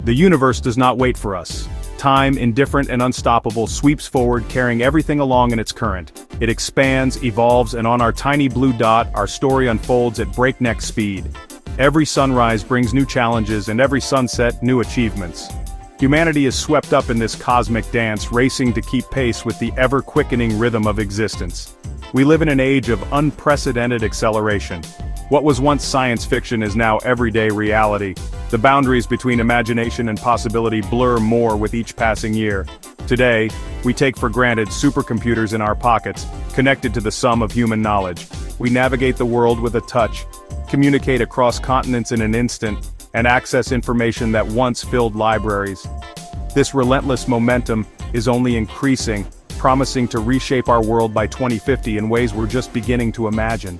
The universe does not wait for us. Time, indifferent and unstoppable, sweeps forward, carrying everything along in its current. It expands, evolves, and on our tiny blue dot, our story unfolds at breakneck speed. Every sunrise brings new challenges, and every sunset, new achievements. Humanity is swept up in this cosmic dance, racing to keep pace with the ever-quickening rhythm of existence. We live in an age of unprecedented acceleration. What was once science fiction is now everyday reality. The boundaries between imagination and possibility blur more with each passing year. Today, we take for granted supercomputers in our pockets, connected to the sum of human knowledge. We navigate the world with a touch, communicate across continents in an instant, and access information that once filled libraries. This relentless momentum is only increasing, promising to reshape our world by 2050 in ways we're just beginning to imagine.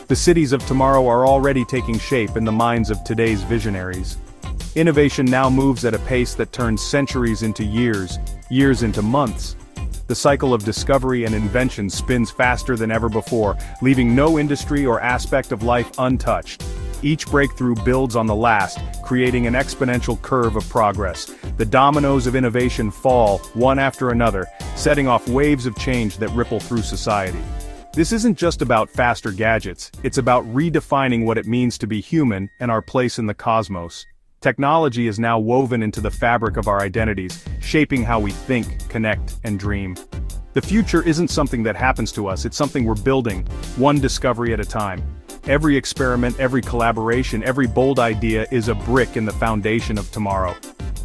The cities of tomorrow are already taking shape in the minds of today's visionaries. Innovation now moves at a pace that turns centuries into years, years into months. The cycle of discovery and invention spins faster than ever before, leaving no industry or aspect of life untouched. Each breakthrough builds on the last, creating an exponential curve of progress. The dominoes of innovation fall, one after another, setting off waves of change that ripple through society. This isn't just about faster gadgets, it's about redefining what it means to be human and our place in the cosmos. Technology is now woven into the fabric of our identities, shaping how we think, connect, and dream. The future isn't something that happens to us, it's something we're building, one discovery at a time. Every experiment, every collaboration, every bold idea is a brick in the foundation of tomorrow.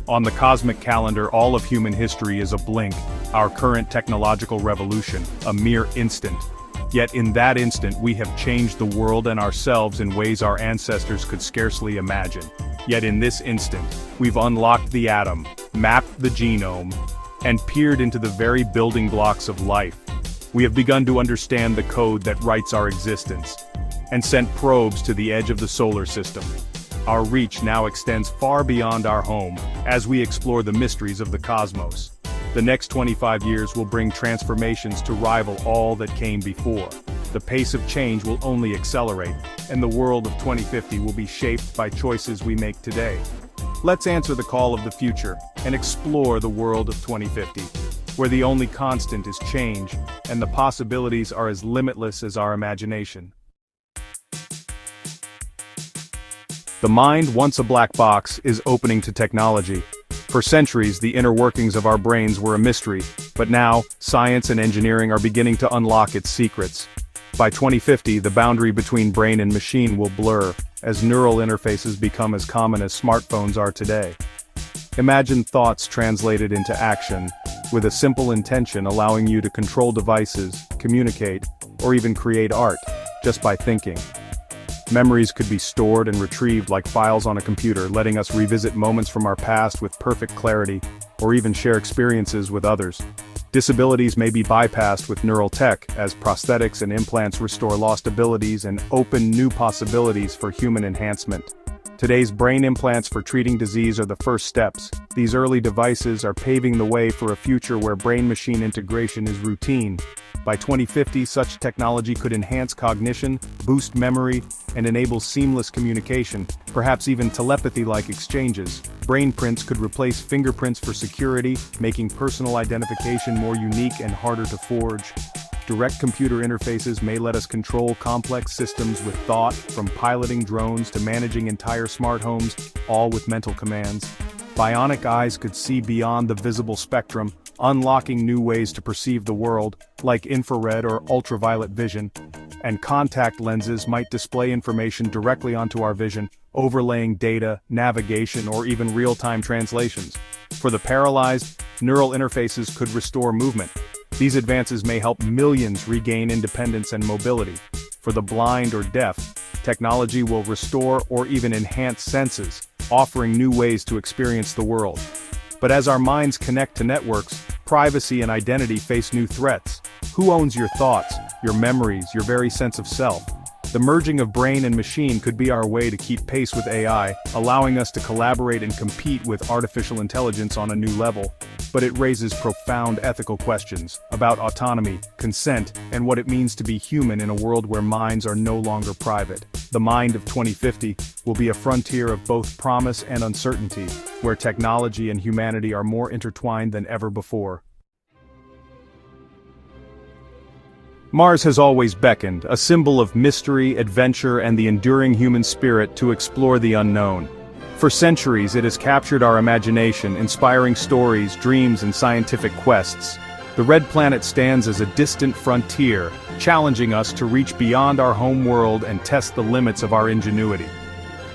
On the cosmic calendar, all of human history is a blink, our current technological revolution, a mere instant. Yet in that instant we have changed the world and ourselves in ways our ancestors could scarcely imagine. Yet in this instant, we've unlocked the atom, mapped the genome, and peered into the very building blocks of life. We have begun to understand the code that writes our existence, and sent probes to the edge of the solar system. Our reach now extends far beyond our home, as we explore the mysteries of the cosmos. The next 25 years will bring transformations to rival all that came before. The pace of change will only accelerate, and the world of 2050 will be shaped by choices we make today. Let's answer the call of the future, and explore the world of 2050, where the only constant is change, and the possibilities are as limitless as our imagination. The mind, once a black box, is opening to technology. For centuries, the inner workings of our brains were a mystery, but now, science and engineering are beginning to unlock its secrets. By 2050, the boundary between brain and machine will blur, as neural interfaces become as common as smartphones are today. Imagine thoughts translated into action, with a simple intention allowing you to control devices, communicate, or even create art, just by thinking. Memories could be stored and retrieved like files on a computer, letting us revisit moments from our past with perfect clarity, or even share experiences with others. Disabilities may be bypassed with neural tech, as prosthetics and implants restore lost abilities and open new possibilities for human enhancement. Today's brain implants for treating disease are the first steps. These early devices are paving the way for a future where brain-machine integration is routine. By 2050, such technology could enhance cognition, boost memory, and enable seamless communication, perhaps even telepathy-like exchanges. Brain prints could replace fingerprints for security, making personal identification more unique and harder to forge. Direct computer interfaces may let us control complex systems with thought, from piloting drones to managing entire smart homes, all with mental commands. Bionic eyes could see beyond the visible spectrum, unlocking new ways to perceive the world, like infrared or ultraviolet vision. And contact lenses might display information directly onto our vision, overlaying data, navigation, or even real-time translations. For the paralyzed, neural interfaces could restore movement. These advances may help millions regain independence and mobility. For the blind or deaf, technology will restore or even enhance senses, offering new ways to experience the world. But as our minds connect to networks, privacy and identity face new threats. Who owns your thoughts, your memories, your very sense of self? The merging of brain and machine could be our way to keep pace with AI, allowing us to collaborate and compete with artificial intelligence on a new level. But it raises profound ethical questions about autonomy, consent, and what it means to be human in a world where minds are no longer private. The mind of 2050 will be a frontier of both promise and uncertainty, where technology and humanity are more intertwined than ever before. Mars has always beckoned, a symbol of mystery, adventure, and the enduring human spirit to explore the unknown. For centuries, it has captured our imagination, inspiring stories, dreams, and scientific quests. The red planet stands as a distant frontier, challenging us to reach beyond our home world and test the limits of our ingenuity.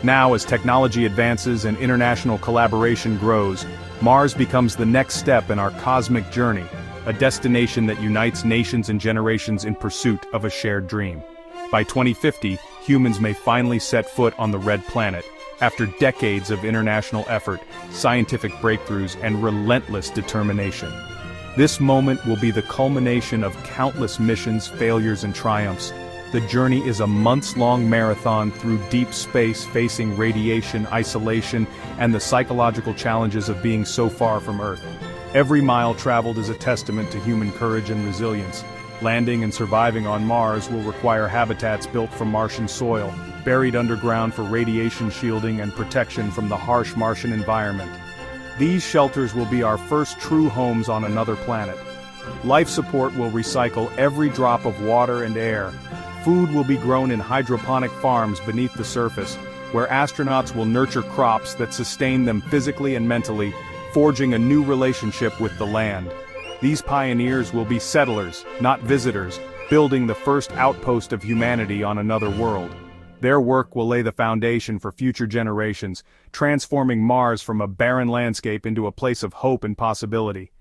Now, as technology advances and international collaboration grows, Mars becomes the next step in our cosmic journey, a destination that unites nations and generations in pursuit of a shared dream. By 2050, humans may finally set foot on the red planet, after decades of international effort, scientific breakthroughs, and relentless determination. This moment will be the culmination of countless missions, failures, and triumphs. The journey is a months-long marathon through deep space, facing radiation, isolation, and the psychological challenges of being so far from Earth. Every mile traveled is a testament to human courage and resilience. Landing and surviving on Mars will require habitats built from Martian soil, buried underground for radiation shielding and protection from the harsh Martian environment. These shelters will be our first true homes on another planet. Life support will recycle every drop of water and air. Food will be grown in hydroponic farms beneath the surface, where astronauts will nurture crops that sustain them physically and mentally, forging a new relationship with the land. These pioneers will be settlers, not visitors, building the first outpost of humanity on another world. Their work will lay the foundation for future generations, transforming Mars from a barren landscape into a place of hope and possibility.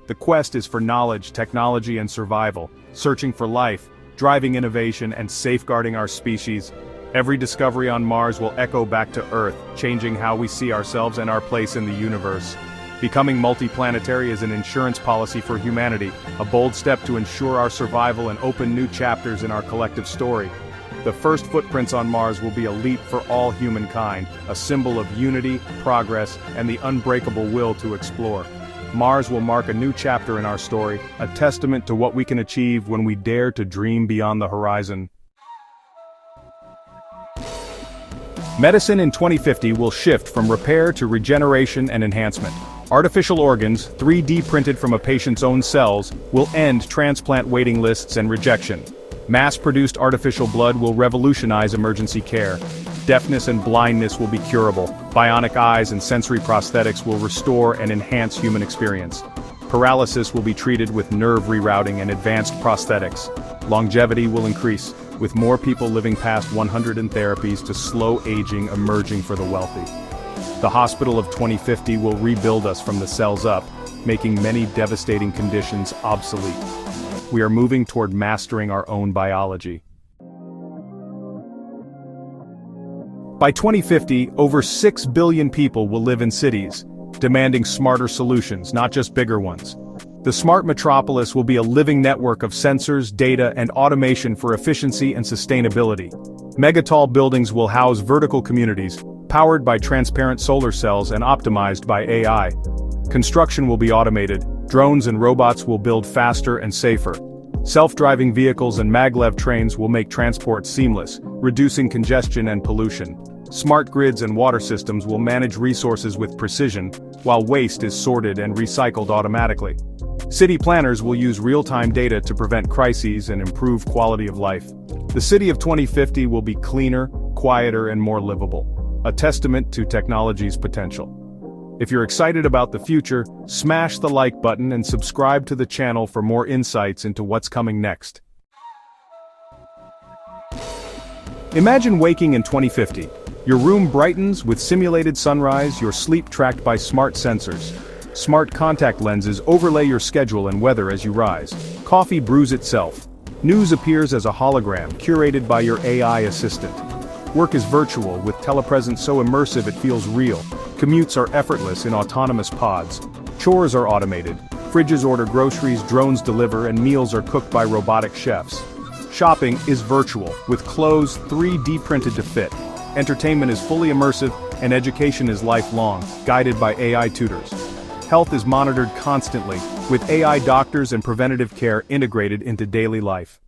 The quest is for knowledge, technology, and survival, searching for life, driving innovation, and safeguarding our species. Every discovery on Mars will echo back to Earth, changing how we see ourselves and our place in the universe. Becoming multiplanetary is an insurance policy for humanity, a bold step to ensure our survival and open new chapters in our collective story. The first footprints on Mars will be a leap for all humankind, a symbol of unity, progress, and the unbreakable will to explore. Mars will mark a new chapter in our story, a testament to what we can achieve when we dare to dream beyond the horizon. Medicine in 2050 will shift from repair to regeneration and enhancement. Artificial organs, 3D printed from a patient's own cells, will end transplant waiting lists and rejection. Mass-produced artificial blood will revolutionize emergency care. Deafness and blindness will be curable. Bionic eyes and sensory prosthetics will restore and enhance human experience. Paralysis will be treated with nerve rerouting and advanced prosthetics. Longevity will increase, with more people living past 100 in therapies to slow aging emerging for the wealthy. The hospital of 2050 will rebuild us from the cells up, making many devastating conditions obsolete. We are moving toward mastering our own biology. By 2050, over 6 billion people will live in cities, demanding smarter solutions, not just bigger ones. The smart metropolis will be a living network of sensors, data, and automation for efficiency and sustainability. Megatall buildings will house vertical communities, powered by transparent solar cells and optimized by AI. Construction will be automated, drones and robots will build faster and safer. Self-driving vehicles and maglev trains will make transport seamless, reducing congestion and pollution. Smart grids and water systems will manage resources with precision, while waste is sorted and recycled automatically. City planners will use real-time data to prevent crises and improve quality of life. The city of 2050 will be cleaner, quieter, and more livable, a testament to technology's potential. If you're excited about the future, smash the like button and subscribe to the channel for more insights into what's coming next. Imagine waking in 2050. Your room brightens with simulated sunrise, your sleep tracked by smart sensors. Smart contact lenses overlay your schedule and weather as you rise. Coffee brews itself. News appears as a hologram, curated by your AI assistant. Work is virtual, with telepresence so immersive it feels real. Commutes are effortless in autonomous pods. Chores are automated. Fridges order groceries, drones deliver, and meals are cooked by robotic chefs. Shopping is virtual, with clothes 3D printed to fit. Entertainment is fully immersive, and education is lifelong, guided by AI tutors. Health is monitored constantly, with AI doctors and preventative care integrated into daily life.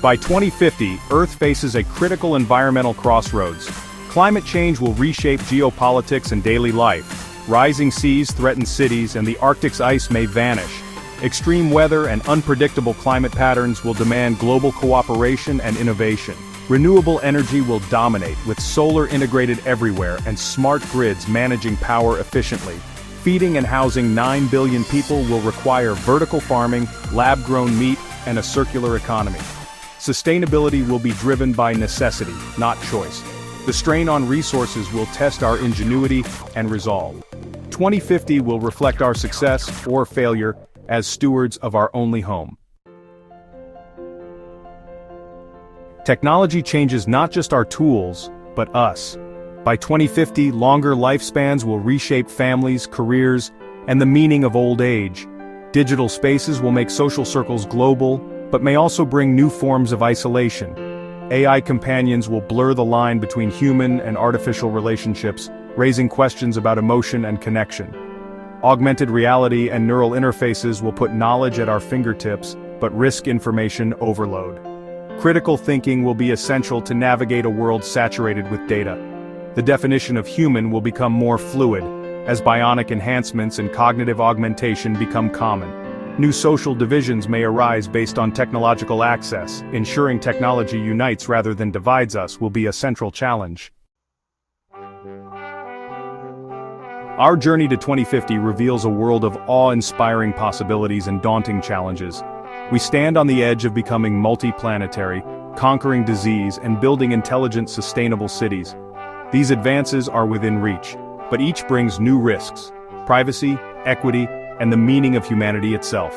By 2050, Earth faces a critical environmental crossroads. Climate change will reshape geopolitics and daily life. Rising seas threaten cities and the Arctic's ice may vanish. Extreme weather and unpredictable climate patterns will demand global cooperation and innovation. Renewable energy will dominate, with solar integrated everywhere and smart grids managing power efficiently. Feeding and housing 9 billion people will require vertical farming, lab-grown meat, and a circular economy. Sustainability will be driven by necessity, not choice. The strain on resources will test our ingenuity and resolve. 2050 will reflect our success or failure as stewards of our only home. Technology changes not just our tools, but us. By 2050, longer lifespans will reshape families, careers, and the meaning of old age. Digital spaces will make social circles global, but may also bring new forms of isolation. AI companions will blur the line between human and artificial relationships, raising questions about emotion and connection. Augmented reality and neural interfaces will put knowledge at our fingertips, but risk information overload. Critical thinking will be essential to navigate a world saturated with data. The definition of human will become more fluid, as bionic enhancements and cognitive augmentation become common. New social divisions may arise based on technological access. Ensuring technology unites rather than divides us will be a central challenge. Our journey to 2050 reveals a world of awe-inspiring possibilities and daunting challenges. We stand on the edge of becoming multi-planetary, conquering disease and building intelligent, sustainable cities. These advances are within reach, but each brings new risks: privacy, equity, and the meaning of humanity itself.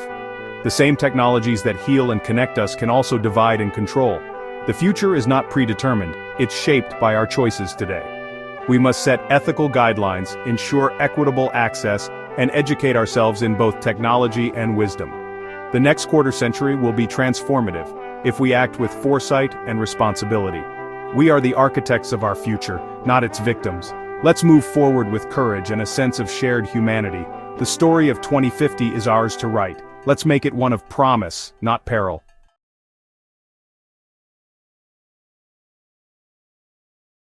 The same technologies that heal and connect us can also divide and control. The future is not predetermined, it's shaped by our choices today. We must set ethical guidelines, ensure equitable access, and educate ourselves in both technology and wisdom. The next quarter century will be transformative, if we act with foresight and responsibility. We are the architects of our future, not its victims. Let's move forward with courage and a sense of shared humanity. The story of 2050 is ours to write. Let's make it one of promise, not peril.